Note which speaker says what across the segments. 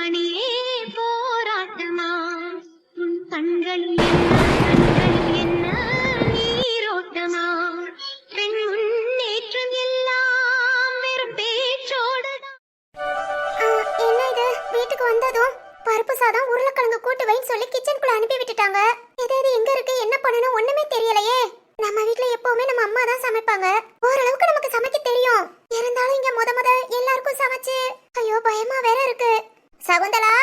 Speaker 1: மணியே போராட்டமா உன் கண்களில் என்ன நீரோட்டமா பெண் முன்னேற்றம் எல்லாம் வெறும் பேச்சோடுதான்.
Speaker 2: என்ன இது வீட்டுக்கு வந்ததும் பருப்பு சாதம் உருளைக்கிழங்கு கூட்டு வைன்னு சொல்லி கிச்சனுக்குள்ள அனுப்பி விட்டுட்டாங்க. எது எங்க இருக்கு என்ன பண்ணணும் ஒண்ணுமே தெரியலையே. நம்ம வீட்ல எப்பவுமே நம்ம அம்மா தான் சமைப்பாங்க. ஓரளவுக்கு நமக்கு சமைக்க தெரியும். இருந்தாலும் இங்க முத எல்லாருக்கும் சமைச்சு ஐயோ பயமா வேற இருக்கு. சகுந்தலா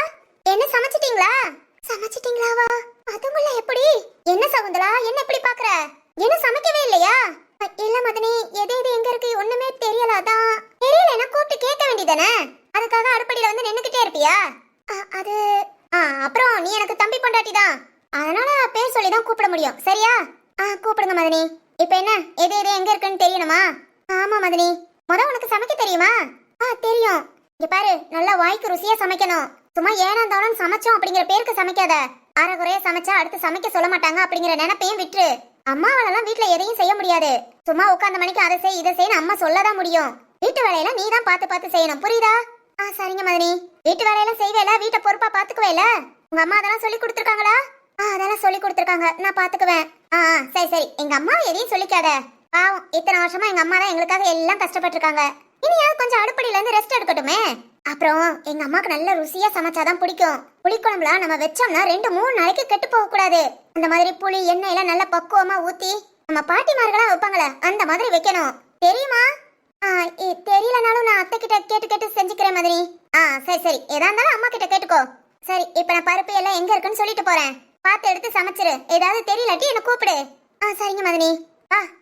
Speaker 2: என்ன சமைச்சிட்டீங்களா? சமைச்சிட்டீங்களாவா? அதுக்குள்ள எப்படி? என்ன சகுந்தலா என்ன இப்படி பாக்குற? என்ன சமைக்கவே இல்லையா? இல்ல மதனி எது எங்க இருக்கு ஒண்ணுமே தெரியல. அதான் தெரியலன்னா கூப்பிட்டு கேட்க வேண்டியதானே. அதுக்காக அடுப்படியில வந்து நின்னுக்கிட்டே இருப்பியா? அது அப்புறம் நீ எனக்கு தம்பி பொண்டாட்டி தான், அதனால பேர் சொல்லி தான் கூப்பிட முடியும். சரியா? கூப்பிடுங்க மதனி. இப்போ என்ன எது எங்க இருக்குன்னு தெரியணுமா? ஆமா மதனி. உனக்கு சமைக்க தெரியுமா? தெரியும். இங்க பாரு நல்லா வாய்க்கு ருசியா சமைக்கணும். சும்மா ஏனாந்தாலும் சமைச்சோம் அப்படிங்கிற பேருக்கு சமைக்காத. அரைகுறையா சமைச்சா அடுத்து சமைக்க சொல்ல மாட்டாங்க அப்படிங்கிற நினைப்பையும் விட்டுரு. அம்மாவாலலாம் வீட்டுல எதையும் செய்ய முடியாது. சும்மா உட்கார்ந்த மணிக்கு அதை செய் இதை செய்யணும் அம்மா சொல்லதான் முடியும். வீட்டு வேலையெல்லாம் நீ தான் பார்த்து செய்யணும். புரியுதா? சரிங்க மதனி. வீட்டு வேலையெல்லாம் செய்வேல, வீட்டை பொறுப்பா பாத்துக்குவேல. உங்க அம்மா அதெல்லாம் சொல்லி கொடுத்துருக்காங்களா? அதெல்லாம் சொல்லி கொடுத்துருக்காங்க, நான் பாத்துக்குவேன். சரி எங்க அம்மா எதையும் சொல்லிக்காத. பாவம் இத்தனை வருஷமா எங்க அம்மா தான் எங்களுக்காக எல்லாம் கஷ்டப்பட்டிருக்காங்க. இனியாவது கொஞ்சம் அடுப்படியில இருந்து ரெஸ்ட் எடுக்கட்டுமே. அப்புறம் எங்க அம்மாக்கு நல்ல ருசியா சமைச்சாதான் பிடிக்கும். புளிக்குழம்புல நம்ம வச்சோம்னா 2-3 நாளைக்கு கெட்டு போக கூடாது. அந்த மாதிரி புளி எண்ணெய் எல்லாம் நல்லா பக்குவமா ஊத்தி நம்ம பாட்டிமார்களா வைப்பாங்களே அந்த மாதிரி வைக்கணும். தெரியுமா? தெரியலனாலும் நான் அத்தை கிட்ட கேட்டு செஞ்சுக்கிறேன் மதனி. சரி எதா இருந்தாலும் அம்மா கிட்ட கேட்டுக்கோ. சரி இப்ப நான் பருப்பு எல்லாம் எங்க இருக்குன்னு சொல்லிட்டு போறேன். பார்த்து எடுத்து சமைச்சிரு. ஏதாவது தெரியலட்டி என்ன கூப்பிடு. சரிங்க மதனி.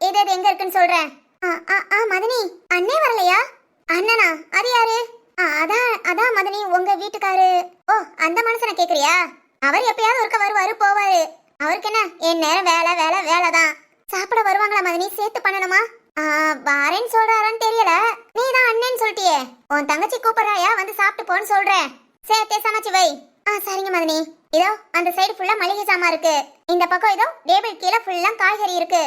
Speaker 2: எது எங்க இருக்குன்னு சொல்றேன். மதனி அண்ணே வரலையா? அண்ணனா? அது யாரு? அதான் மதனி உங்க வீட்டுக்காரு. ஓ அந்த மனுஷனை கேக்குறியா? அவர் எப்பயாவது ஒருக்க வருவாரு போவாரு. அவருக்கு என்ன என் நேரம் வேலை தான். சாப்பிட வருவாங்களா மதனி? சேர்த்து பண்ணணுமா? வாரேன்னு சொல்றாரான்னு தெரியல. நீ தான் அண்ணேன்னு சொல்லிட்டியே. உன் தங்கச்சி கூப்பிடுறாயா வந்து சாப்பிட்டு போன்னு சொல்றேன். சேர்த்தே சமைச்சு வை. சரிங்க மதனி. இதோ அந்த சைடு ஃபுல்லா மளிகை சாமான் இருக்கு. இந்த பக்கம் இதோ டேபிள் கீழே ஃபுல்லா காய்கறி இருக்கு.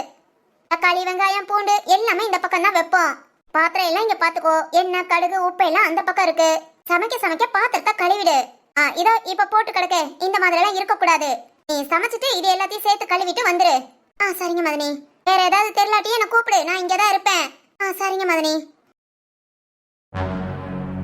Speaker 2: தக்காளி வெங்காயம் பூண்டு எல்லாமே இந்த பக்கம் தான் வைப்போம். பாத்திரம் எல்லாம் இங்க பாத்துக்கோ. எண்ணெய் கடுகு உப்பு எல்லாம் அந்த பக்கம் இருக்கு. சமைக்க பாத்திரத்தை கழுவிடு. இதோ இப்ப போட்டு கிடக்கு. இந்த மாதிரி எல்லாம் இருக்க கூடாது. நீ சமைச்சிட்டு இது எல்லாத்தையும் சேர்த்து கழுவிட்டு வந்துரு. சரிங்க மதனி. வேற ஏதாவது தெரியலாட்டி என்ன கூப்பிடு, நான் இங்கதான் இருப்பேன். சரிங்க மதனி.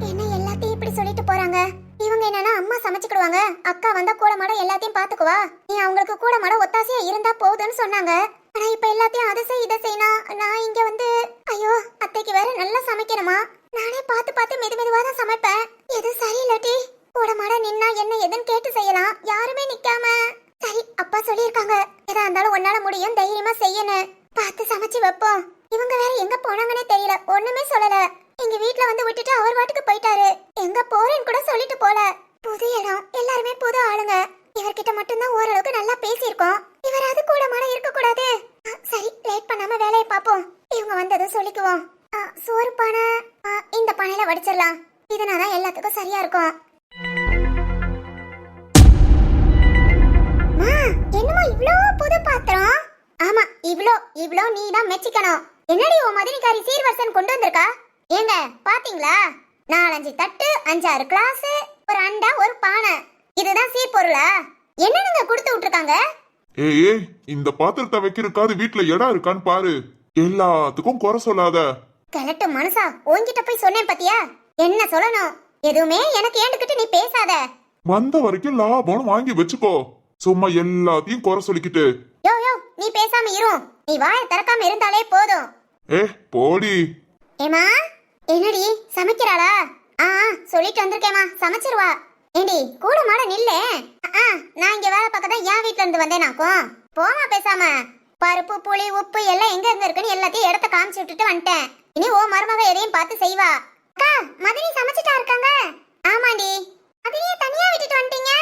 Speaker 2: என்ன எல்லாத்தையும் இப்படி சொல்லிட்டு போறாங்க? இவங்க என்னன்னா அம்மா சமைச்சுக்கிடுவாங்க, அக்கா வந்தா கூட மாட எல்லாத்தையும் பாத்துக்குவா, நீ அவங்களுக்கு கூட மாட ஒத்தாசையா இருந்தா போகுதுன்னு சொன்னாங்க. ஆனா இப்ப எல்லாத்தையும் அதை செய் இதை செய்யணும். நான் இங்க வந்து ஐயோ அத்தைக்கு வேற நல்லா சமைக்கணுமா. நானே பார்த்து மெதுவா தான் சமைப்பேன். எது சரியில்லாட்டி கூட மாட நின்னா என்ன எதுன்னு கேட்டு செய்யலாம். யாருமே நிக்காம சரி அப்பா சொல்லியிருக்காங்க எதா இருந்தாலும் உன்னால முடியும் தைரியமா செய்யணும். பார்த்து சமைச்சு வைப்போம். இவங்க வேற எங்க போனாங்கன்னே தெரியல, ஒண்ணுமே சொல்லல. எங்க வீட்ல வந்து விட்டுட்டு அவர் வாட்டுக்கு போயிட்டாரு. எங்க போறேன்னு கூட சொல்லிட்டு போல. புது இடம், எல்லாருமே புது ஆளுங்க. இவர்கிட்ட மட்டும்தான் ஓரளவுக்கு நல்லா பேசியிருக்கோம். இவராது கூட மாட இருக்க கூடாது. சரி லேட் பண்ணாம வேலையை பார்ப்போம். இவங்க வந்ததும் சொல்லிக்குவோம். சோறு பானை இந்த பானையில வடிச்சிடலாம். இதனால எல்லாத்துக்கும் சரியா இருக்கும். என்னமா இவ்ளோ புது பாத்திரம்? ஆமா இவ்ளோ நீ தான் மெச்சிக்கணும். என்னடி உன் மதினிக்காரி சீர்வரிசன் கொண்டு வந்திருக்கா? ஏங்க பாத்தீங்களா? 4-5 தட்டு 5-6 கிளாஸ் ஒரு அண்டா ஒரு பானை. இதுதான் சீர் பொருளா? என்னங்க கொடுத்து விட்டுருக்காங்க?
Speaker 3: ஏய் இந்த பாத்திரத்தை வைக்கிறதுக்காது வீட்ல இடம் இருக்கான்னு பாரு. எல்லாத்துக்கும் குறை சொல்லாத.
Speaker 2: கலட்டு மனுஷா, உன்கிட்ட போய் சொன்னேன் பாத்தியா? என்ன சொல்லணும்? எதுவுமே எனக்கு ஏண்டுக்கிட்டு நீ பேசாத.
Speaker 3: வந்த வரைக்கும் லாபம் வாங்கி வச்சுக்கோ. சும்மா எல்லாத்தையும் குறை சொல்லிக்கிட்டு.
Speaker 2: யோ நீ பேசாம இரு. நீ வாயை திறக்காம இருந்தாலே போதும்.
Speaker 3: போடி.
Speaker 2: ஏமா என்னடி சமைக்கிறாளா? சொல்லிட்டு வந்திருக்கேமா, சமைச்சிருவா. ஏண்டி கூட மாட நில்லே. நான் இங்க வேலை பார்க்கதான் என் வீட்ல இருந்து வந்தேனாக்கும். போமா பேசாம. பருப்பு புளி உப்பு எல்லாம் எங்க இருக்குன்னு எல்லாத்தையும் இடத்த காமிச்சு விட்டுட்டு வந்துட்டேன். இனி ஓ மருமக எதையும் பார்த்து செய்வா. அக்கா மதினி சமைச்சிட்டா இருக்காங்க. ஆமாண்டி. மதினியை தனியா விட்டுட்டு வந்துட்டீங்க?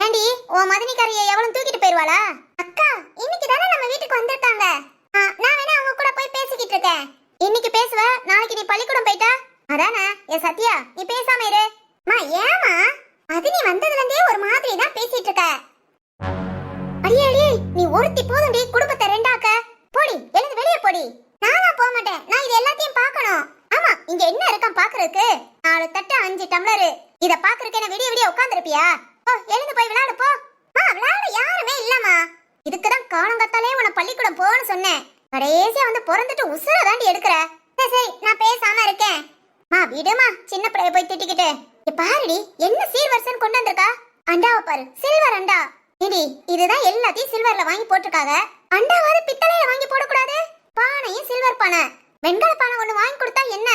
Speaker 2: ஏண்டி உன் மதினிக்காரிய எவ்வளவு தூக்கிட்டு போயிருவாளா? அக்கா இன்னைக்கு தானே நம்ம வீட்டுக்கு வந்திருக்காங்க. நான் வேணா அவங்க கூட போய் பேசிக்கிட்டு இருக்கேன். இன்னைக்கு பேசுவ, நாளைக்கு நீ பள்ளிக்கூடம் போயிட்டா அதானே? சத்யா நீ பேசாம இரு. ஏமா மதினி வந்ததுல இருந்தே ஒரு மாதிரி தான் பேசிட்டு இருக்க. அடியே நீ ஒருத்தி போதும்டி குடும்பத்தை ரெண்டாக்க. போடி எழுந்து வெளியே போடி. நானா போக மாட்டேன், நான் இது எல்லாத்தையும் பார்க்கணும். ஆமா இங்க என்ன இருக்கான் பாக்குறதுக்கு? 4 தட்டு 5 டம்ளர். இத பாக்குறதுக்கு என்ன விடிய விடிய உட்கார்ந்திருப்பியா? ஓ, எழுந்து போய் விளையாடு போ. விளையாட யாருமே இல்லம்மா. இதுக்குதான் காலங்கத்தாலே உன்னை பள்ளிக்கூடம் போன்னு சொன்னேன். கடைசியா வந்து பிறந்துட்டு உசுர தாண்டி எடுக்கிற. சரி சரி, நான் பேசாம இருக்கேன். விடுமா, சின்ன பிள்ளைய போய் திட்டிக்கிட்டு. பாருடி, என்ன சீர்வரிசன் கொண்டு வந்திருக்கா. அண்டாவை பாரு, சில்வர் அண்டா. இடி, இதுதான் எல்லாத்தையும் சில்வர்ல வாங்கி போட்டிருக்காங்க. அண்டாவாவது பித்தளையில வாங்கி போடக்கூடாது. பானையும் சில்வர் பானை. வெண்கல பானை ஒண்ணு வாங்கி கொடுத்தா என்ன?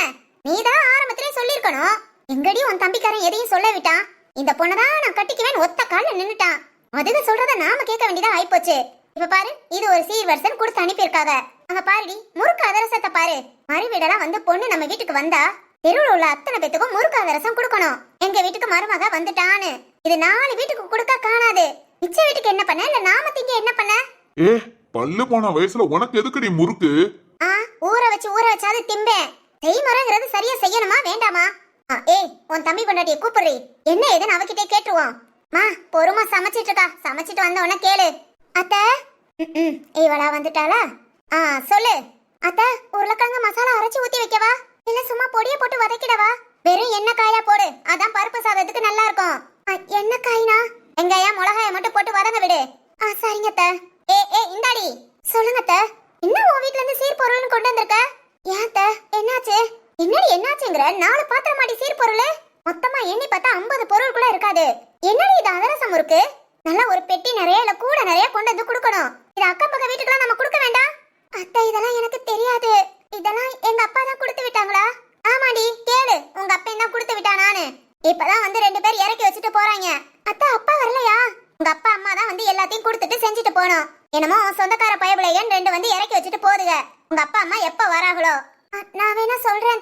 Speaker 2: நீதான் ஆரம்பத்திலே சொல்லிருக்கணும். எங்கடி உன் தம்பிக்காரன் எதையும் சொல்ல விட்டான்? இந்த பொண்ணதான் நான் கட்டிக்குவேன் ஒத்த கால நின்னுட்டான். அதுக்கு சொல்றத நாம கேட்க வேண்டியதா ஆயிப்போச்சு. இப்ப பாரு, இது ஒரு சீர்வரிசன் கொடுத்து அனுப்பியிருக்காங்க. அங்க பாருடி, முறுக்கு அதிரசத்தை பாரு. மறுவீடெல்லாம் வந்து பொண்ணு நம்ம வீட்டுக்கு வந்தா தெருவில் உள்ள அத்தனை பேத்துக்கும் முறுக்கு அதிரசம் கொடுக்கணும். எங்க வீட்டுக்கு மருமக வந்துட்டான்னு இது 4 வீட்டுக்கு கொடுக்க காணாது. மிச்ச வீட்டுக்கு என்ன பண்ண? இல்ல நாம திங்க என்ன பண்ண?
Speaker 3: பல்லு போன வயசுல உனக்கு எதுக்குடி முறுக்கு?
Speaker 2: ஊற வச்சாது திம்பேன். செய்முறைங்கிறது சரியா செய்யணுமா வேண்டாமா? உன் தம்பி பொண்டாட்டிய கூப்பிடுறி. என்ன ஏதுன்னு அவகிட்டே கேட்டுருவோம். பொறுமா சமைச்சிட்டு இருக்கா. சமைச்சிட்டு வந்த உடனே கேளு. அத்தை, இவளா வந்துட்டாளா? சொல்லு. அத்தை, உருளைக்கிழங்கு மசாலா அரைச்சு ஊத்தி வைக்கவா? இல்ல சும்மா பொடிய போட்டு வதக்கிடவா? வெறும் எண்ணெய் காயா போடு, அதான் பருப்பு சாதத்துக்கு நல்லா இருக்கும். எண்ணெய் காய்னா வெங்காயம் மிளகாய மட்டும் போட்டு வதங்க விடு. சரிங்க அத்தை. இந்தாடி. சொல்லுங்க அத்தை, என்ன உன் வீட்ல இருந்து சீர் பொருள்னு கொண்டு வந்திருக்க? ஏன் அத்தை, என்னாச்சு? என்னடி என்னாச்சுங்கிற? 4 பாத்திரம் மாடி சீர் பொருள். மொத்தமா எண்ணி பார்த்தா 50 பொருள் கூட இருக்காது. என்னடி இது அதிரசம் இருக்கு? நல்லா ஒரு பெட்டி நிறைய இல்ல கூட நிறைய கொண்டு வந்து கொடுக்கணும். இது அக்கம் பக்கம் வீட்டுக்குலாம் நம்ம கொடுக்க வேண்டாம். அத்தை, இதெல்லாம் எனக்கு தெரியாது. இதெல்லாம் எங்க அப்பா தான் கொடுத்து விட்டாங்களா? ஆமாடி, கேளு. உங்க அப்பா தான் கொடுத்து விட்டானான்னு. இப்பதான் வந்து 2 பேர் இறக்கி வச்சுட்டு போறாங்க. அத்தை, அப்பா வரலையா? உங்க அப்பா அம்மா தான் வந்து எல்லாத்தையும் கொடுத்துட்டு செஞ்சுட்டு போனோம். என்னமோ சொந்தக்கார பயபுலையன் 2 வந்து இறக்கி வச்சுட்டு போதுங்க. உங்க அப்பா அம்மா எப்ப வராங்களோ? நான் வேணா சொல்றேன்.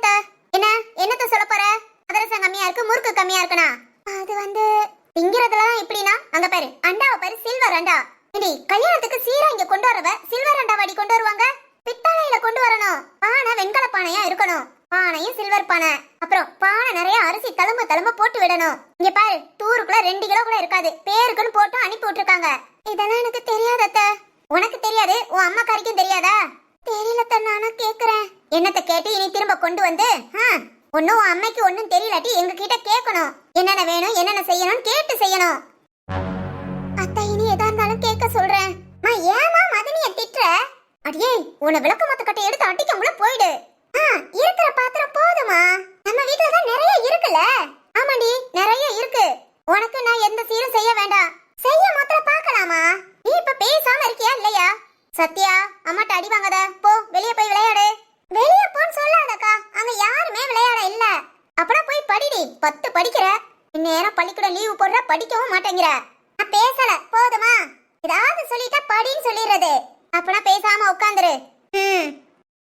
Speaker 2: என்னத்த சொல்ல போற? அதிரசம் கம்மியா இருக்கு, முறுக்கு கம்மியா இருக்குனா? அது வந்து திங்கிறதுலாம் இப்படினா அங்க பாரு, அண்டாவை பாரு, சில்வர் அண்டா. இடி, கல்யாணத்துக்கு சீரா இங்க கொண்டு வரவ சில்வர் அண்டா வாடி கொண்டு வருவாங்க. பித்தளையில கொண்டு வரணும். பானை வெண்கல பானையா இருக்கணும். பானையும் சில்வர் பானை. அப்புறம் பானை நிறைய அரிசி தழும்பு போட்டு விடணும். இங்க பாரு, தூருக்குள்ள 2 கிலோ கூட இருக்காது. பேருக்குன்னு போட்டு அனுப்பி விட்டுருக்காங்க. இதெல்லாம் எனக்கு தெரியாதத்த. உனக்கு தெரியாது, உன் அம்மா காரிக்கும் தெரியாதா? தெரியலத்த, நானும் கேக்குறேன். என்னத்த கேட்டு இனி திரும்ப கொண்டு வந்து ஒன்னும் உன் அம்மைக்கு ஒன்னும் தெரியலாட்டி எங்க கிட்ட கேட்கணும். என்னென்ன வேணும், என்னென்ன செய்யணும் கேட்டு செய்யணும். அத்தை, இனி எதா இருந்தாலும் கேட்க சொல்றேன். ஏமா மதனிய திட்டுற? அடியே, உன்னை விளக்க மத்த கட்டை எடுத்து அடிக்கமுல போயிடு. இருக்கிற பாத்திரம் போதுமா? நம்ம வீட்டுல தான் நிறைய இருக்குல்ல. ஆமாடி, நிறைய இருக்கு. உனக்கு நான் எந்த சீரும் செய்ய வேண்டாம். செய்ய மாத்திரம் பார்க்கலாமா? நீ இப்ப பேசாம இருக்கியா இல்லையா? சத்யா, அம்மாட்ட அடி வாங்காத. போ, வெளியே போய் விளையாடு. வெளியே போன்னு சொல்லாதக்கா, அங்க யாருமே விளையாட இல்ல. அப்பனா போய் படிடி. 10 படிக்கிற. இந்நேரம் பள்ளிக்கூட லீவு போடுற, படிக்கவும் மாட்டேங்கிற. நான் பேசல, போதுமா? ஏதாவது சொல்லிட்டா படின்னு சொல்லிடுறது. அப்பனா பேசாம உட்காந்துரு.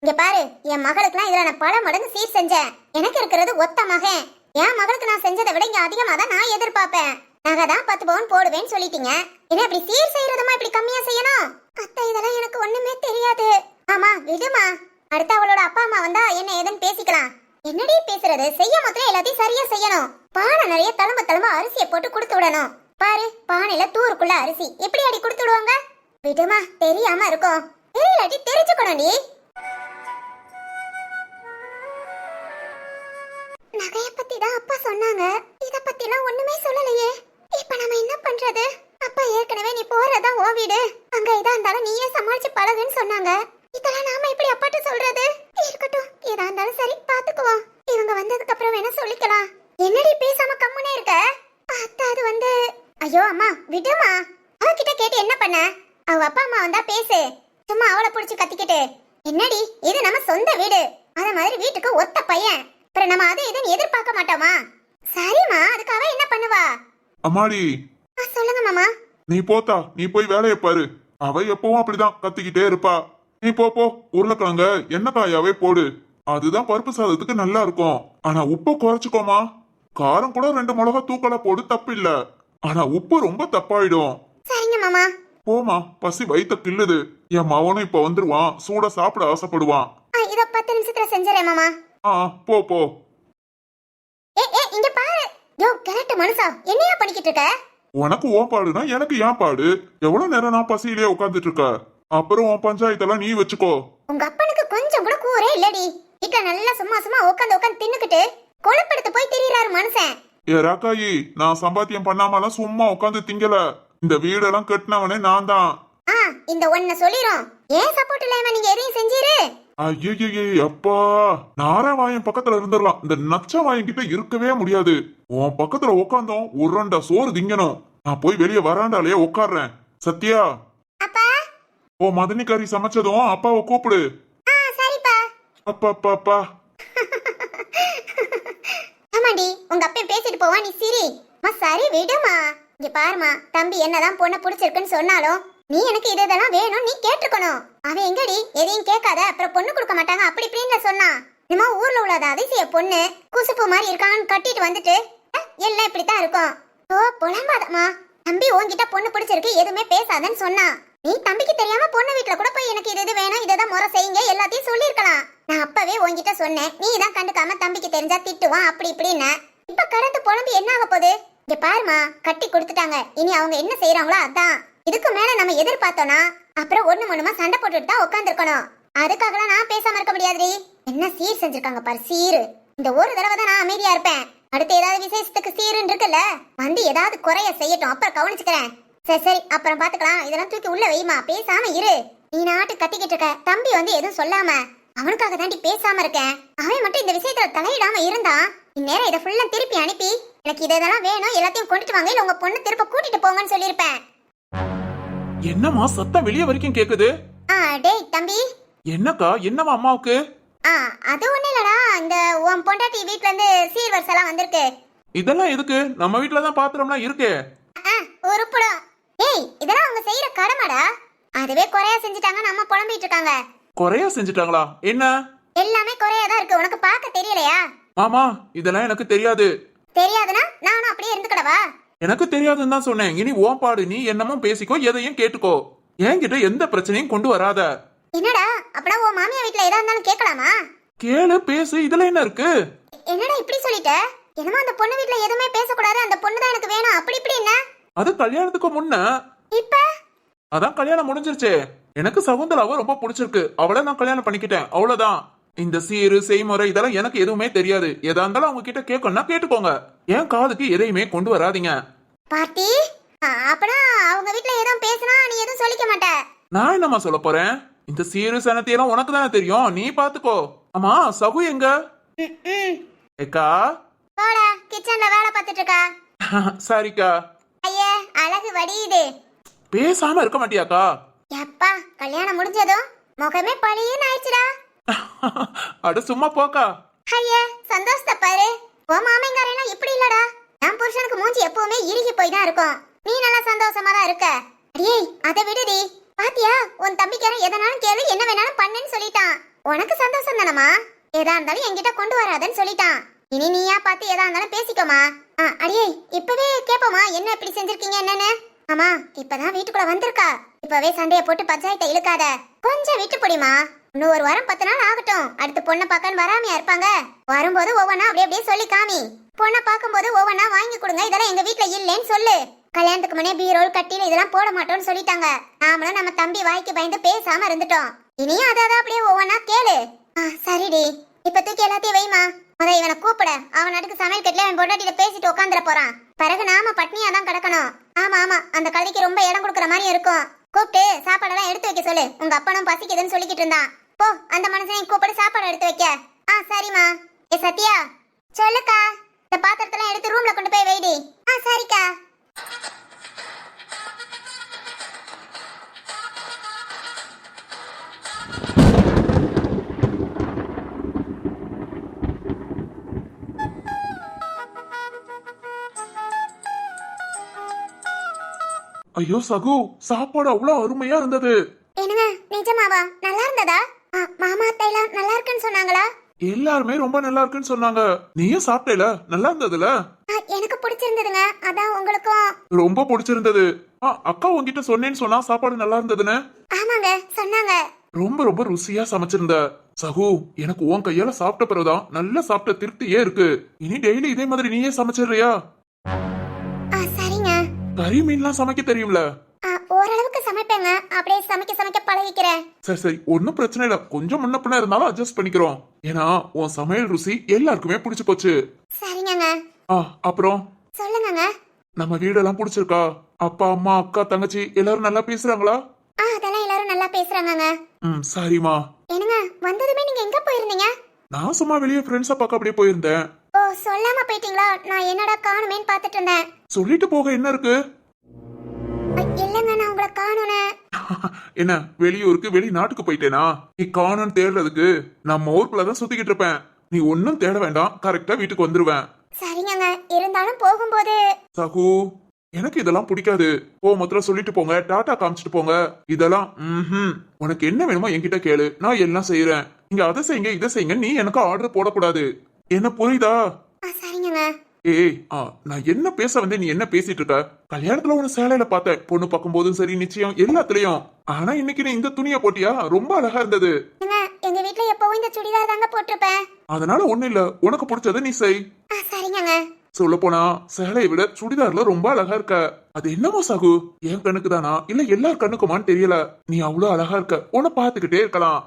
Speaker 2: இங்க பாரு, என் மகளுக்குலாம் இதுல நான் பல மடங்கு சீர் செஞ்சேன். எனக்கு இருக்கிறது ஒத்த மகன். என் மகளுக்கு நான் செஞ்சதை விட இங்க அதிகமா தான் நான் எதிர்பார்ப்பேன். நகைதான் 10 பவுன் போடுவேன்னு சொல்லிட்டீங்க. என்ன இப்படி சீர் செய்யறதுமா இப்படி கம்மியா செய்யணும்? அத்தை, இதெல்லாம் எனக்கு ஒண்ணுமே தெரியாது. ஆமா, விடுமா. அடுத்து அவளோட அப்பா அம்மா வந்தா என்ன ஏதுன்னு பேசிக்கலாம். என்னடி பேசுறது? செய்ய மொத்தம் எல்லாத்தையும் சரியா செய்யணும். பானை நிறைய தழும்பு அரிசியை போட்டு கொடுத்து விடணும். பாரு, பானையில தூருக்குள்ள அரிசி எப்படி அடி கொடுத்து விடுவாங்க? விடுமா, தெரியாம இருக்கும். தெரியலாட்டி தெரிஞ்சுக்கணும். நீ நகைய பத்தி தான் அப்பா சொன்னாங்க. இத பத்திலாம் ஒண்ணுமே சொல்லலையே. இப்ப நம்ம என்ன பண்றது? அப்பா ஏற்கனவே நீ போறதா ஓ வீடு, அங்க இதா இருந்தாலும் நீயே சமாளிச்சு பழகுன்னு சொன்னாங்க. இதெல்லாம் நாம எப்படி அப்பாட்ட சொல்றது? இருக்கட்டும், ஏதா இருந்தாலும் சரி, பாத்துக்குவோம். இவங்க வந்ததுக்கு அப்புறம் வேணா சொல்லிக்கலாம். என்னடி பேசாம கம்முனே இருக்க? அத்தை, அது வந்து ஐயோ அம்மா, விடுமா. அவகிட்ட கேட்டு என்ன பண்ண? அவ அப்பா அம்மா வந்தா பேசு. சும்மா அவளை புடிச்சு கத்திக்கிட்டு. என்னடி, இது நம்ம சொந்த வீடு. அத மாதிரி வீட்டுக்கு ஒத்த பையன். அப்புறம் நம்ம அதை இதுன்னு எதிர்பார்க்க மாட்டோமா? சரிம்மா, அதுக்கு அவ என்ன பண்ணுவா?
Speaker 3: அம்மாடி,
Speaker 2: சொல்லுங்க மாமா.
Speaker 3: நீ போத்தா, நீ போய் வேலையை பாரு. அவ எப்பவும் அப்படிதான் கத்திக்கிட்டே இருப்பா. நீ போ, உருளைக்கிழங்க எண்ணெய் காயாவே போடு. அதுதான் பருப்பு சாதத்துக்கு நல்லா இருக்கும். ஆனா உப்பு குறைச்சுக்கோமா. காரம் கூட 2 மிளகா தூக்கலா போடு, தப்பு இல்ல. ஆனா உப்பு ரொம்ப தப்பாயிடும்.
Speaker 2: சரிங்க மாமா.
Speaker 3: போமா, பசி வயித்த கிள்ளுது. என் மவனும் இப்ப வந்துருவான், சூட சாப்பிட ஆசைப்படுவான்.
Speaker 2: இத 10 நிமிஷத்துல செஞ்சறேன் மாமா.
Speaker 3: போ.
Speaker 2: இங்க பாரு. யோ கரெக்ட் மனுஷா, என்னையா பண்ணிக்கிட்டு இருக்க?
Speaker 3: உனக்கு ஓ பாடுனா எனக்கு ஏன் பாடு? எவ்வளவு நேரம் நான் பசியிலே உட்கார்ந்துட்டு இருக்க? அப்புறம் உன் பஞ்சாயத்தெல்லாம் நீ வச்சுக்கோ.
Speaker 2: உங்க அப்பனுக்கு கொஞ்சம் கூட கூரே இல்லடி. வீட்டுல நல்லா சும்மா உட்காந்து தின்னுக்கிட்டு கொழுப்படுத்து போய் திரியறாரு மனுஷன்.
Speaker 3: ஏ ராக்காயி, நான் சம்பாத்தியம் பண்ணாமலாம் சும்மா உட்காந்து திங்கல. இந்த வீடெல்லாம் கட்டினவனே நான் தான்.
Speaker 2: இந்த ஒன்ன சொல்லிரும். ஏன் சப்போர்ட் இல்லாம நீங்க எதையும் செஞ்சீரு?
Speaker 3: ஐயே அப்பா, நாராவாயன் பக்கத்துல இருந்துடலாம், இந்த நச்ச வாயன் கிட்ட இருக்கவே முடியாது. உன் பக்கத்துல உட்காந்தோம் ஒரு ரெண்டா சோறு திங்கணும். நான் போய் வெளியே வராண்டாலே உட்கார்றேன். சத்யா,
Speaker 2: அப்பா.
Speaker 3: ஓ மதனிக்காரி சமைச்சதும் அப்பாவை கூப்பிடு.
Speaker 2: சரிப்பா.
Speaker 3: அப்பா அப்பா அப்பா.
Speaker 2: ஆமாண்டி, உங்க அப்பன் பேசிட்டு போவா, நீ சிரி. சரி விடுமா. இங்க பாருமா, தம்பி என்னதான் பொண்ணை பிடிச்சிருக்குன்னு சொன்னாலும் நீ எனக்கு இதெல்லாம் வேணும் நீ கேட்டுக்கணும். அவன் எங்கடி எதையும் கேட்காத அப்புறம் பொண்ணு கொடுக்க மாட்டாங்க அப்படி இப்படின்னு சொன்னான். நம்ம ஊர்ல உள்ளத அதிசய பொண்ணு குசுப்பு மாதிரி இருக்கான்னு கட்டிட்டு வந்துட்டு எல்லாம் இப்படித்தான் இருக்கும். ஓ புலம்பாதம்மா, தம்பி உன்கிட்ட பொண்ணு பிடிச்சிருக்கு எதுவுமே பேசாதன்னு சொன்னா. நீ தம்பிக்கு தெரியாம பொண்ணு வீட்டுல கூட போய் எனக்கு இது வேணும் இததான் முறை செய்யுங்க எல்லாத்தையும் சொல்லிருக்கலாம். நான் அப்பவே உன்கிட்ட சொன்னேன், நீ தான் கண்டுக்காம தம்பிக்கு தெரிஞ்சா திட்டுவான் அப்படி இப்படின்னு. இப்ப கடந்து புலம்பி என்ன ஆக போகுது? இங்க பாருமா, கட்டி கொடுத்துட்டாங்க, இனி அவங்க என்ன செய்யறாங்களோ அதான். இதுக்கு மேல நம்ம எதிர்பார்த்தோம்னா அப்புறம் ஒண்ணுமா சண்டை போட்டுட்டு தான் உட்காந்துருக்கணும். அதுக்காகலாம் நான் பேசாம இருக்க முடியாதுடி. என்ன சீர் செஞ்சிருக்காங்க பாரு சீரு. இந்த ஒரு தடவை தான் நான் அமைதியா இருப்பேன். அடுத்து ஏதாவது விசேஷத்துக்கு சீருன்னு இருக்குல்ல, வந்து ஏதாவது குறைய செய்யட்டும், அப்புறம் கவனிச்சுக்கிறேன். சரி சரி அப்புறம் பாத்துக்கலாம். இதெல்லாம் தூக்கி உள்ள வைமா, பேசாம இரு. நீ நாட்டு கத்திக்கிட்டு இருக்க, தம்பி வந்து எதுவும் சொல்லாம அவனுக்காக தாண்டி பேசாம இருக்கேன். அவன் மட்டும் இந்த விஷயத்துல தலையிடாம இருந்தான், இந்நேரம் இதை ஃபுல்லா திருப்பி அனுப்பி எனக்கு இதெல்லாம் வேணும் எல்லாத்தையும் கொண்டுட்டு வாங்க, இல்ல உங்க பொண்ணு திருப்ப கூட்டிட்டு போங்கன்னு சொல்லியிருப்பேன்.
Speaker 4: என்னம்மா சத்தம் வெளியே வரைக்கும் கேக்குது?
Speaker 2: டேய் தம்பி.
Speaker 4: என்னக்கா, என்னம்மா அம்மாவுக்கு?
Speaker 2: அது ஒண்ணு இல்லடா, இந்த உன் பொண்டாட்டி வீட்ல இருந்து சீர்வரிசை எல்லாம் வந்திருக்கு.
Speaker 4: இதெல்லாம் எதுக்கு? நம்ம வீட்ல தான் பாத்திரம்லாம் இருக்கு.
Speaker 2: உருப்புடும். ஏய் இதெல்லாம் அவங்க செய்யற கடமைடா. அதுவே குறையா செஞ்சுட்டாங்க, நம்ம புலம்பிட்டு இருக்காங்க.
Speaker 4: குறையா செஞ்சுட்டாங்களா? என்ன
Speaker 2: எல்லாமே குறையா தான் இருக்கு, உனக்கு பார்க்க தெரியலையா?
Speaker 4: மாமா, இதெல்லாம் எனக்கு தெரியாது.
Speaker 2: தெரியாதுன்னா நானும் அப்படியே இருந்துக்கடவா?
Speaker 4: எனக்கு தெரியாதுன்னு தான் சொன்னேன். இனி ஓன் பாடு, நீ என்னமோ பேசிக்கோ, எதையும் கேட்டுக்கோ. என்கிட்ட எந்த பிரச்சனையும் கொண்டு வராத.
Speaker 2: என்னடா அப்பனா உன் மாமியா வீட்ல ஏதா இருந்தாலும் கேட்கலாமா?
Speaker 4: கேளு, பேசு, இதுல என்ன இருக்கு?
Speaker 2: என்னடா இப்படி சொல்லிட்ட? என்னமோ அந்த பொண்ணு வீட்ல எதுவுமே பேசக்கூடாது, அந்த பொண்ணு தான் எனக்கு வேணும் அப்படி இப்படி என்ன?
Speaker 4: அது கல்யாணத்துக்கு முன்ன.
Speaker 2: இப்ப
Speaker 4: அதான் கல்யாணம் முடிஞ்சிருச்சு. எனக்கு சகுந்தலாவை ரொம்ப பிடிச்சிருக்கு, அவளை நான் கல்யாணம் பண்ணிக்கிட்டேன், அவ்வளவுதான். இந்த சீரு செய்முறை இதெல்லாம் எனக்கு எதுவுமே தெரியாது. எதா இருந்தாலும் அவங்க கிட்ட கேட்கணும்னா கேட்டுக்கோங்க. என் காதுக்கு எதையுமே கொண்டு வராதீங்க.
Speaker 2: பாட்டி, அப்பனா அவங்க வீட்ல ஏதோ பேசினா நீ எதுவும் சொல்லிக்க மாட்ட?
Speaker 4: நான் என்னம்மா சொல்ல போறேன்? இந்த சீரு சனத்தையெல்லாம் உனக்கு தானே தெரியும், நீ பாத்துக்கோ. ஆமா, சகு எங்க? ஏக்கா
Speaker 2: போடா, கிச்சன்ல வேலை பார்த்துட்டு இருக்கா.
Speaker 4: சரிக்கா.
Speaker 2: ஐயே அழகு வடியுது.
Speaker 4: பேசாம இருக்க மாட்டியாக்கா?
Speaker 2: எப்பா கல்யாணம் முடிஞ்சதும் முகமே பழியன்னு ஆயிடுச்சுடா.
Speaker 4: அட சும்மா போக்கா.
Speaker 2: ஐயே சந்தோஷத்தை பாரு. உன் மாமங்காரெல்லாம் இப்படி இல்லடா. என் புருஷனுக்கு மூஞ்சி எப்பவுமே இறுகி போய் தான் இருக்கும். நீ நல்லா சந்தோஷமா தான் இருக்க. அடியே அதை விடுடி. பாத்தியா, உன் தம்பிக்காரன் எதனாலும் கேளு, என்ன வேணாலும் பண்ணுன்னு சொல்லிட்டான். உனக்கு சந்தோஷம் தானமா? எதா இருந்தாலும் என்கிட்ட கொண்டு வராதன்னு சொல்லிட்டான். இனி நீயா பார்த்து எதா இருந்தாலும் பேசிக்கோமா. அடியே இப்பவே கேப்போமா என்ன இப்படி செஞ்சிருக்கீங்க என்னன்னு? ஆமா இப்பதான் வீட்டுக்குள்ள வந்திருக்கா, இப்பவே சண்டைய போட்டு பஞ்சாயத்தை இழுக்காத, கொஞ்சம் விட்டு போடிமா. இன்னும் ஒரு வாரம் 10 நாள் ஆகட்டும், அடுத்து பொண்ணை பார்க்கன்னு வராமையா இருப்பாங்க. வரும்போது ஒவ்வொன்னா அப்படியே சொல்லி காமி. பொண்ணை பார்க்கும்போது ஒவ்வொன்னா வாங்கி கொடுங்க, இதெல்லாம் எங்க வீட்டுல இல்லைன்னு சொல்லு. கல்யாணத்துக்கு முன்னே பீரோல் கட்டில இதெல்லாம் போட மாட்டோம்னு சொல்லிட்டாங்க. நாமளும் நம்ம தம்பி வாய்க்கு பயந்து பேசாம இருந்துட்டோம். இனியும் அதான் அப்படியே ஒவ்வொன்னா கேளு. சரிடி, இப்ப தூக்கி எல்லாத்தையும் வைமா. முத இவனை கூப்பிட, அவன் அடுக்கு சமையல் கட்டில அவன் பொண்டாட்டியில பேசிட்டு உட்காந்துட போறான். பிறகு நாம பட்னியா தான் கிடக்கணும். ஆமா ஆமா, அந்த கழுதைக்கு ரொம்ப இடம் கொடுக்குற மாதிரி இருக்கும். கூப்பிட்டு சாப்பாடெல்லாம் எடுத்து வைக்க சொல்லு. உங்க அப்பனும் பசிக்குதுன்னு சொல்லிக்கிட்டு இருந்தான். போ அந்த மனுஷனையும் கூப்பிட்டு சாப்பாடு எடுத்து வைக்க. சரிம்மா. ஏ சத்யா. சொல்லுக்கா. இந்த பாத்திரத்தெல்லாம் எடுத்து ரூம்ல கொண்டு போய் வைடி. சரிக்கா.
Speaker 4: ஐயோ சகு, சாப்பாடு அவ்வளவு அருமையா இருந்தது.
Speaker 2: என்னங்க நிஜமாவா? நல்லா இருந்ததா? மாமா அத்தை எல்லாம் நல்லா இருக்குன்னு சொன்னாங்களா?
Speaker 4: எல்லாருமே ரொம்ப நல்லா இருக்குன்னு சொன்னாங்க. நீயும் சாப்பிட்டேல, நல்லா இருந்ததுல?
Speaker 2: எனக்கு பிடிச்சிருந்ததுங்க, அதான் உங்களுக்கும்
Speaker 4: ரொம்ப பிடிச்சிருந்தது. அக்கா உன்கிட்ட சொன்னேன்னு சொன்னா சாப்பாடு நல்லா இருந்ததுன்னு.
Speaker 2: ஆமாங்க சொன்னாங்க.
Speaker 4: ரொம்ப ரொம்ப ருசியா சமைச்சிருந்த. சகு, எனக்கு உன் கையால சாப்பிட்ட பிறகுதான் நல்லா சாப்பிட்ட திருப்தியே இருக்கு. இனி டெய்லி இதே மாதிரி நீயே சமைச்சிடுறியா?
Speaker 2: சரிங்க.
Speaker 4: கறி மீன்லாம் சமைக்க தெரியும்ல?
Speaker 2: ஓரளவுக்கு சமைப்பேங்க. அப்படியே சமைக்க பழகிக்கிறேன்.
Speaker 4: சரி சரி, ஒன்னும் பிரச்சனை இல்ல. கொஞ்சம் முன்ன பின்ன இருந்தாலும் அட்ஜஸ்ட் பண்ணிக்கிறோம். ஏன்னா உன் சமையல் ருசி எல்லாருக்குமே பிடிச்சு போச்சு.
Speaker 2: சரிங்கங்க.
Speaker 4: அப்புறம்
Speaker 2: சொல்லுங்கங்க.
Speaker 4: நம்ம வீடெல்லாம் பிடிச்சிருக்கா? அப்பா அம்மா அக்கா தங்கச்சி எல்லாரும் நல்லா பேசுறாங்களா?
Speaker 2: அதெல்லாம் எல்லாரும் நல்லா பேசுறாங்கங்க.
Speaker 4: சரிம்மா.
Speaker 2: என்னங்க வந்ததுமே நீங்க எங்க போயிருந்தீங்க?
Speaker 4: நான் சும்மா வெளியே ஃப்ரெண்ட்ஸை பார்க்க அப்படியே போயிருந்தேன்.
Speaker 2: ஓ, சொல்லாம போயிட்டீங்களா? நான் என்னடா காணுமேன்னு பாத்துட்டு இருந்தேன்.
Speaker 4: சொல்லிட்டு போக என்ன இருக்கு?
Speaker 2: இல்லங்க, நான் உங்களை காணுனே.
Speaker 4: என்ன வெளியூருக்கு வெளிநாட்டுக்கு போயிட்டேனா? நீ காணும்னு தேடுறதுக்கு நம்ம ஊருக்குள்ளதான் சுத்திக்கிட்டு இருப்பேன். நீ ஒன்னும் தேட வேண்டாம், கரெக்டா வீட்டுக்கு வந்துருவேன்.
Speaker 2: சரிங்க, இருந்தாலும் போகும்போது.
Speaker 4: சகு, எனக்கு இதெல்லாம் பிடிக்காது. மொத்தம் சொல்லிட்டு போங்க, டாடா காமிச்சிட்டு போங்க. இதெல்லாம் உனக்கு என்ன வேணுமோ என்கிட்ட கேளு, நான் எல்லாம் செய்யறேன். நீங்க அதை செய்யுங்க இதை செய்யுங்க, நீ எனக்கு ஆர்டர் போடக்கூடாது. என்ன புரியுதா?
Speaker 2: சரிங்க.
Speaker 4: ஏய், நான் என்ன பேச வந்தேன், நீ என்ன பேசிட்டு இருக்க? கல்யாணத்துல உன சேலையில பார்த்தேன், பொண்ணு பார்க்கும் போதும் சரி, நிச்சயம் எல்லாத்துலயும். ஆனா இன்னைக்கு நீ இந்த துணியை போட்டியா? ரொம்ப அழகா இருந்தது.
Speaker 2: எங்க வீட்ல எப்பவும் இந்த சுடிதார் தாங்க போட்டிருப்பேன்.
Speaker 4: அதனால ஒண்ணு இல்ல, உனக்கு பிடிச்சதை நீ செய்.
Speaker 2: சரிங்க.
Speaker 4: சொல்ல போனா சேலையை விட சுடிதார்ல ரொம்ப அழகா இருக்க. அது என்னமோ சகு, என் கண்ணுக்கு தானா இல்ல எல்லார் கண்ணுக்குமான்னு தெரியல. நீ அவ்வளவு அழகா இருக்க, உன்னை பாத்துக்கிட்டே இருக்கலாம்.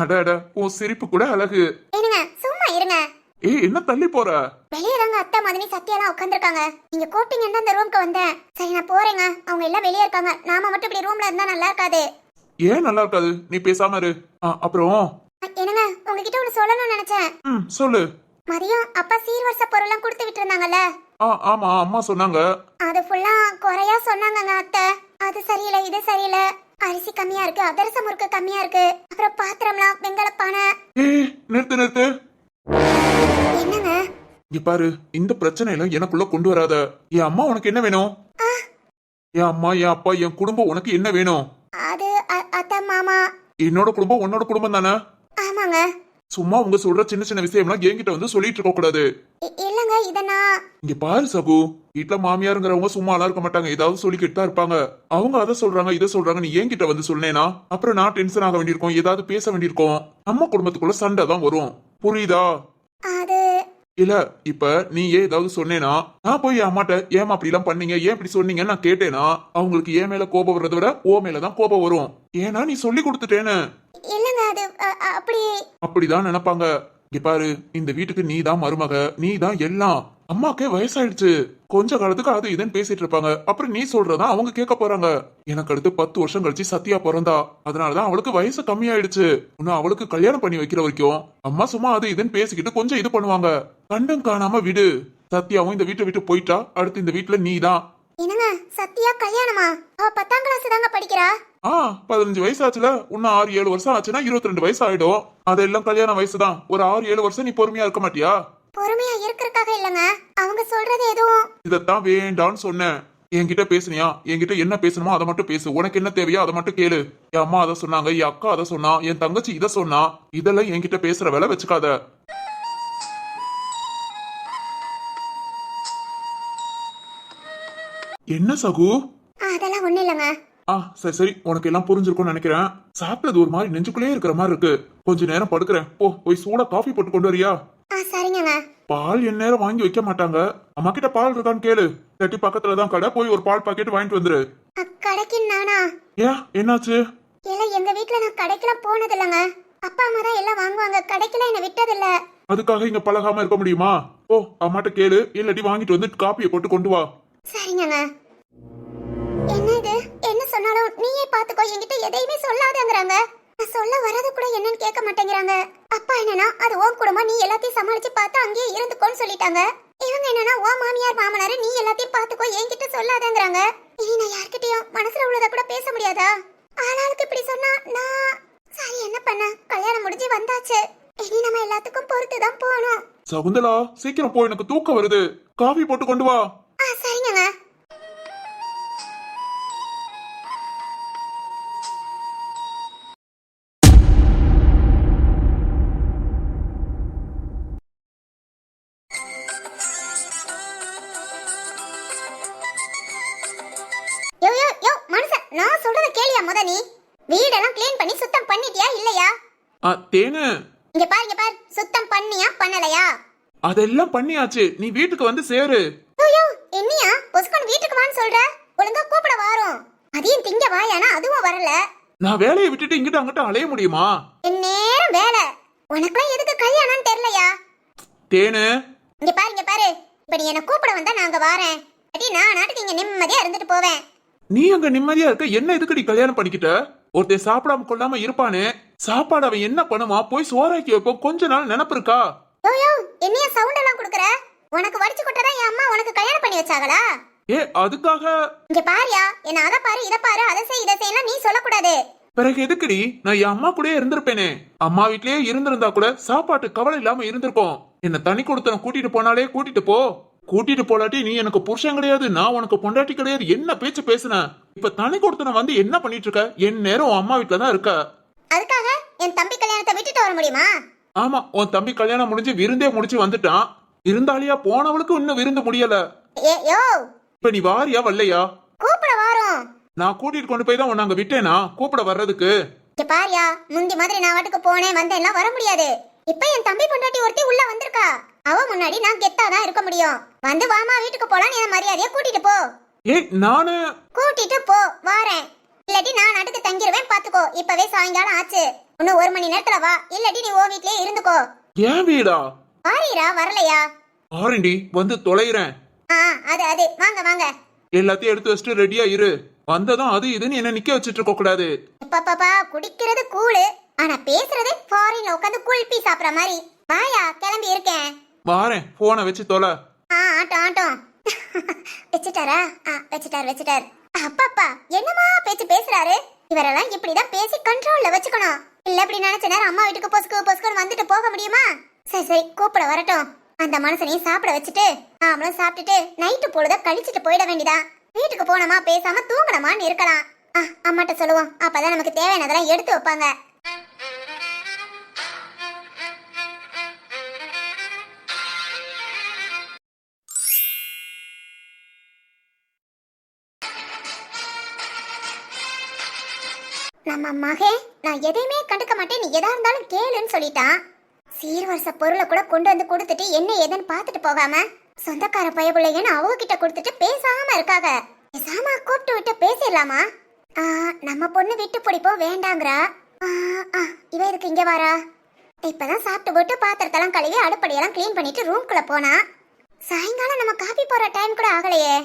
Speaker 4: அட உன் சிரிப்பு கூட அழகு.
Speaker 2: என்னங்க சும்மா இருங்க.
Speaker 4: என்ன தள்ளி போற?
Speaker 2: வெளியே தாங்க அத்தை மதனி சத்யாலாம் உட்காந்துருக்காங்க. நீங்க கூப்பிட்டீங்கன்னு அந்த ரூம்க்கு வந்தேன். சரி, நான் போறேங்க. அவங்க எல்லாம் வெளியே இருக்காங்க. நாம மட்டும் இப்படி ரூம்ல இருந்தா நல்லா இருக்காது.
Speaker 4: ஏன் நல்லா இருக்காது? நீ பேசாம இரு. அப்புறம்
Speaker 2: என்னங்க, உங்ககிட்ட ஒண்ணு சொல்லணும்னு நினைச்சேன்.
Speaker 4: சொல்லு.
Speaker 2: மதியம் அப்பா சீர்வரிசை பொருள்லாம் கொடுத்து விட்டு இருந்தாங்கல்ல?
Speaker 4: ஆமா, அம்மா சொன்னாங்க. அது
Speaker 2: ஃபுல்லா குறையா சொன்னாங்கங்க அத்தை. அது சரியில்லை, இது சரியில்லை. அரிசி கம்மியா இருக்கு, அதிரசம் முறுக்கு கம்மியா இருக்கு, அப்புறம் பாத்திரம்லாம் வெங்கல பானை.
Speaker 4: நிறுத்து.
Speaker 2: என்னங்க?
Speaker 4: இங்க பாரு, இந்த பிரச்சனையில எனக்குள்ள கொண்டு வராத. என் அம்மா உனக்கு என்ன வேணும்? என் அம்மா, என் அப்பா, என் குடும்பம் உனக்கு என்ன வேணும்?
Speaker 2: அது அத்தை மாமா.
Speaker 4: என்னோட குடும்பம் உன்னோட குடும்பம் தானே?
Speaker 2: ஆமாங்க.
Speaker 4: சும்மா உங்க சொல்ற சின்ன சின்ன விஷயம்லாம் என்கிட்ட வந்து சொல்லிட்டு இருக்க கூடாது.
Speaker 2: இல்லங்க, இதனா
Speaker 4: இங்க பாரு சகு, வீட்டுல மாமியாருங்கிறவங்க சும்மாலாம் இருக்க மாட்டாங்க, ஏதாவது சொல்லிக்கிட்டு தான் இருப்பாங்க. அவங்க அதை சொல்றாங்க இதை சொல்றாங்க, நீ என்கிட்ட வந்து சொன்னேனா அப்புறம் நான் டென்ஷன் ஆக வேண்டியிருக்கும், ஏதாவது பேச வேண்டியிருக்கும். நம்ம குடும்பத்துக்குள்ள சண்டை தான் வரும், புரியுதா?
Speaker 2: அது
Speaker 4: இல்ல இப்ப நீ ஏதாவது சொன்னேனா நான் போய் என் அம்மாட்ட ஏமா அப்படி எல்லாம் பண்ணீங்க, ஏன் இப்படி சொன்னீங்கன்னு நான் கேட்டேனா அவங்களுக்கு ஏன் மேல கோபம் வர்றதை விட ஓ மேலதான் கோபம் வரும். ஏன்னா நீ சொல்லி கொடுத்துட்டேன்னு.
Speaker 2: இல்லங்க, அது
Speaker 4: அப்படிதான் நினைப்பாங்க. இங்க பாரு, இந்த வீட்டுக்கு நீ தான் மருமக, நீ தான் எல்லாம். அம்மாக்கே வயசாயிடுச்சு, கொஞ்ச காலத்துக்கு அது இதுன்னு பேசிட்டு இருப்பாங்க. அப்புறம் நீ சொல்றதா அவங்க கேட்க போறாங்க. எனக்கு அடுத்து 10 வருஷம் கழிச்சு சத்யா பிறந்தா, அதனாலதான் அவளுக்கு வயசு கம்மியாயிடுச்சு. இன்னும் அவளுக்கு கல்யாணம் பண்ணி வைக்கிற வரைக்கும் அம்மா சும்மா அது இதுன்னு பேசிக்கிட்டு கொஞ்சம் இது பண்ணுவாங்க. கண்டும் காணாம விடு. சத்யாவும் இந்த வீட்டை விட்டு போயிட்டா, அடுத்து இந்த வீட்டுல நீ தான்.
Speaker 2: என்னங்க, சத்யா கல்யாணமா? அவ 10ஆம் கிளாஸ் தாங்க படிக்கிறா.
Speaker 4: 15 வயசு ஆச்சுல, இன்னும் 6-7 வருஷம் ஆச்சுன்னா 22 வயசு ஆயிடும். அதெல்லாம் கல்யாண வயசுதான். ஒரு 6-7 வருஷம் நீ பொறுமையா இருக்க மாட்டியா?
Speaker 2: பொறுமையா இருக்கிறதுக்காக இல்லங்க, அவங்க சொல்றது எதுவும்.
Speaker 4: இதத்தான் வேண்டான்னு சொன்னேன். என்கிட்ட பேசுனியா? என்கிட்ட என்ன பேசணுமோ அதை மட்டும் பேசு. உனக்கு என்ன தேவையோ அதை மட்டும் கேளு. என் அம்மா அதை சொன்னாங்க, என் அக்கா அதை சொன்னா, என் தங்கச்சி இதை சொன்னா, இதெல்லாம் என்கிட்ட பேசுற வேலை வச்சுக்காத. என்ன சகு?
Speaker 2: அதெல்லாம் ஒண்ணு இல்லங்க.
Speaker 4: சரி, உனக்கு எல்லாம் புரிஞ்சிருக்கும்னு நினைக்கிறேன். சாப்பிட்டது ஒரு மாதிரி நெஞ்சுக்குள்ளே இருக்கிற மாதிரி இருக்கு. கொஞ்ச நேரம் படுக்கிறேன், போய் சூடா காஃபி போட்டு கொண்டு வரியா?
Speaker 2: சரிங்க.
Speaker 4: பால் என் நேரம் வாங்கி வைக்க மாட்டாங்க. அம்மா கிட்ட பால் இருக்கான்னு கேளு. தட்டி பக்கத்துலதான் கடை, போய் ஒரு பால் பாக்கெட் வாங்கிட்டு வந்துரு.
Speaker 2: கடைக்கு நானா?
Speaker 4: ஏன், என்னாச்சு?
Speaker 2: இல்ல, எங்க வீட்ல நான் கடைக்கெல்லாம் போனது இல்லங்க. அப்பா அம்மா தான் எல்லாம் வாங்குவாங்க, கடைக்கெல்லாம் என்ன விட்டது இல்ல.
Speaker 4: அதுக்காக இங்க பழகாம இருக்க முடியுமா? அம்மாட்ட கேளு, இல்லாட்டி வாங்கிட்டு வந்து காப்பியை போட்டு கொண்டு வா.
Speaker 2: சரிங்க. என்ன இது? என்ன சொன்னாலும் நீயே பாத்துக்கோ, என்கிட்ட எதையுமே சொல்லாதங்கறாங்க. நான் சொல்ல வரது கூட என்னன்னு கேட்க மாட்டேங்கிறாங்க. அப்பா என்னன்னா அது உன் குடும்பம், நீ எல்லாத்தையும் சமாளிச்சு பார்த்து அங்கேயே இருந்துக்கோன்னு சொல்லிட்டாங்க. இவங்க என்னன்னா ஓ மாமியார் மாமனாரு, நீ எல்லாத்தையும் பாத்துக்கோ, என்கிட்ட சொல்லாதங்கறாங்க. இனி நான் யார்கிட்டயும் மனசுல உள்ளத கூட பேச முடியாதா? ஆளாளுக்கு இப்படி சொன்னா நான் சரி என்ன பண்ண? கல்யாணம் முடிஞ்சு வந்தாச்சு, இனி நம்ம எல்லாத்துக்கும் பொறுத்து தான் போகணும்.
Speaker 4: சகுந்தலா, சீக்கிரம் போ, எனக்கு தூக்கம் வருது. காஃபி போட்டு கொண்டு வா.
Speaker 2: சரிங்க. நான் சொல்றத கேளியா முத? நீ வீடெல்லாம் க்ளீன் பண்ணி சுத்தம் பண்ணிட்டியா இல்லையா?
Speaker 4: தேனு,
Speaker 2: இங்க பாரு, சுத்தம் பண்ணியா பண்ணலையா?
Speaker 4: அதெல்லாம் பண்ணியாச்சு, நீ வீட்டுக்கு வந்து சேரு.
Speaker 2: ஐயோ, என்னையா பொசுக்கன் வீட்டுக்கு வான்னு சொல்ற? ஒழுங்கா கூப்பிட வாரோம். மதியம் திங்க வாயானா அதுவும் வரல.
Speaker 4: நான் வேலையை விட்டுட்டு இங்கிட்ட அங்கிட்ட அலைய முடியுமா?
Speaker 2: நேரம் வேலை. உனக்குலாம் எதுக்கு கல்யாணம்னு தெரியலையா?
Speaker 4: தேனு,
Speaker 2: இங்க பாரு. இப்ப நீ என்ன கூப்பிட வந்தா நான் அங்க வாரேன். அடி நான் நாட்டுக்கு இங்க நிம்மதியா இருந்துட்டு போவேன்.
Speaker 4: நீ அங்க நிம்மதியா இருக்க, என்ன எதுக்கு நீ கல்யாணம் பண்ணிக்கிட்ட? ஒருத்தன் சாப்பிடாம கொள்ளாம இருப்பானே, சாப்பாடு அவன் என்ன பண்ணுமா? போய் சோறாக்கி வைப்போம். கொஞ்ச நாள் நினப்பு இருக்கா?
Speaker 2: யோ என்னைய சவுண்ட் எல்லாம் குடுக்குற? உனக்கு வடிச்சு கொட்டதான் என் அம்மா உனக்கு கல்யாணம் பண்ணி வச்சாங்களா?
Speaker 4: ஏ அதுக்காக?
Speaker 2: இங்க பாரியா, என்ன அத பாரு இத பாரு அதை செய் இதை செய்யலாம் நீ சொல்லக்கூடாது.
Speaker 4: பிறகு எதுக்குடி? நான் என் அம்மா கூடயே இருந்திருப்பேனே. அம்மா வீட்லயே இருந்திருந்தா கூட சாப்பாட்டு கவலை இல்லாம இருந்திருக்கோம். என்ன தனி கொடுத்தன கூட்டிட்டு போனாலே கூட்டிட்டு போ. கூட்டிட்டு போலாட்டி நீ எனக்கு புருஷன் கிடையாது, நான் உனக்கு பொண்டாட்டி கிடையாது, என்ன பேச்சு பேசுன? இப்ப தனி கொடுத்தன வந்து என்ன பண்ணிட்டு இருக்க? என் நேரம் உன் அம்மா வீட்டுல தான் இருக்க.
Speaker 2: அதுக்காக என் தம்பி கல்யாணத்தை விட்டுட்டு வர முடியுமா?
Speaker 4: ஆமா, உன் தம்பி கல்யாணம் முடிஞ்சு விருந்தே முடிச்சு வந்துட்டான். இருந்தாலியா போனவளுக்கு இன்னும் விருந்து முடியல.
Speaker 2: யோ
Speaker 4: இப்ப நீ வாரியா வரலையா?
Speaker 2: கூப்பிட வாரோம்.
Speaker 4: நான் கூட்டிட்டு கொண்டு போய் தான் உன்னை அங்க விட்டேனா கூப்பிட வர்றதுக்கு?
Speaker 2: இங்க பாரியா, முந்தி மாதிரி நான் வாட்டுக்கு போனேன் வந்தேன்லாம் வர முடியாது. இப்ப என் தம்பி பொண்டாட்டி ஒருத்தி உள்ள வந்திருக்கா. அவ முன்னாடி நான் கெத்தாதான் இருக்க முடியும். வந்து வாமா வீட்டுக்கு போலாம், என் மரியாதையா கூட்டிட்டு போ.
Speaker 4: ஏய் நானு
Speaker 2: கூட்டிட்டு போ வாரேன். இல்லாட்டி நான் நாட்டுக்கு தங்கிருவேன் பாத்துக்கோ. இப்பவே சாயங்காலம் ஆச்சு, இன்னும் 1 மணி நேரத்துல வா. இல்லாட்டி நீ ஓ வீட்லயே இருந்துக்கோ.
Speaker 4: ஏன் வீடா?
Speaker 2: வாரீரா வரலையா?
Speaker 4: ஆரண்டி வந்து தொலைறேன்.
Speaker 2: அது வாங்க வாங்க.
Speaker 4: எல்லாத்தையும் எடுத்து வச்சுட்டு ரெடியா இரு. வந்ததும் அது இதுன்னு என்ன நிக்க வச்சிட்டு இருக்க கூடாது.
Speaker 2: பாப்பா குடிக்கிறது கூழு, ஆனா பேசுறது ஃபாரின்ல உட்காந்து குல்பி சாப்பிடுற மாதிரி. வாயா கிளம்பி இருக்கேன்.
Speaker 4: வாரேன், போனை வச்சு தொலை.
Speaker 2: ஆட்டம் வச்சுட்டாரா? வச்சுட்டார். அப்பப்பா என்னமா பேச்சு பேசுறாரு? இவரெல்லாம் இப்படிதான் பேசி கண்ட்ரோல்ல வச்சுக்கணும். இல்ல இப்படி நினைச்ச நேரம் அம்மா வீட்டுக்கு பொசுக்கு வந்துட்டு போக முடியுமா? சரி கூப்பிட வரட்டும். அந்த மனுஷனையும் சாப்பிட வச்சுட்டு நாமளும் சாப்பிட்டுட்டு நைட்டு பொழுத கழிச்சிட்டு போயிட வேண்டியதான். வீட்டுக்கு போனோமா பேசாம தூங்கணுமான்னு இருக்கலாம். அம்மாட்ட சொல்லுவோம், அப்பதான் நமக்கு தேவையானதெல்லாம் எடுத்து வைப்பாங்க. நம்ம மகே நான் எதையுமே கண்டுக்க மாட்டேன், நீ எதா இருந்தாலும் கேளுன்னு சொல்லிட்டான். சீர்வரிச பொருளை கூட கொண்டு வந்து கொடுத்துட்டு என்ன ஏதுன்னு பாத்துட்டு போகாம சொந்தக்கார பயபுள்ளைங்கன்னு அவங்க கிட்ட கொடுத்துட்டு பேசாம இருக்காங்க. பேசாம கூப்பிட்டு விட்டு பேசிடலாமா? நம்ம பொண்ணு விட்டு பிடிப்போம் வேண்டாங்கிறா. இவ இதுக்கு இங்க வாரா? இப்பதான் சாப்பிட்டு போட்டு பாத்திரத்தெல்லாம் கழுவி அடுப்படியெல்லாம் கிளீன் பண்ணிட்டு ரூம்குள்ள போனா. சாயங்காலம் நம்ம காபி போற டைம் கூட ஆகலையே,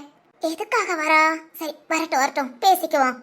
Speaker 2: எதுக்காக வரா? சரி வரட்டும் பேசிக்குவோம்.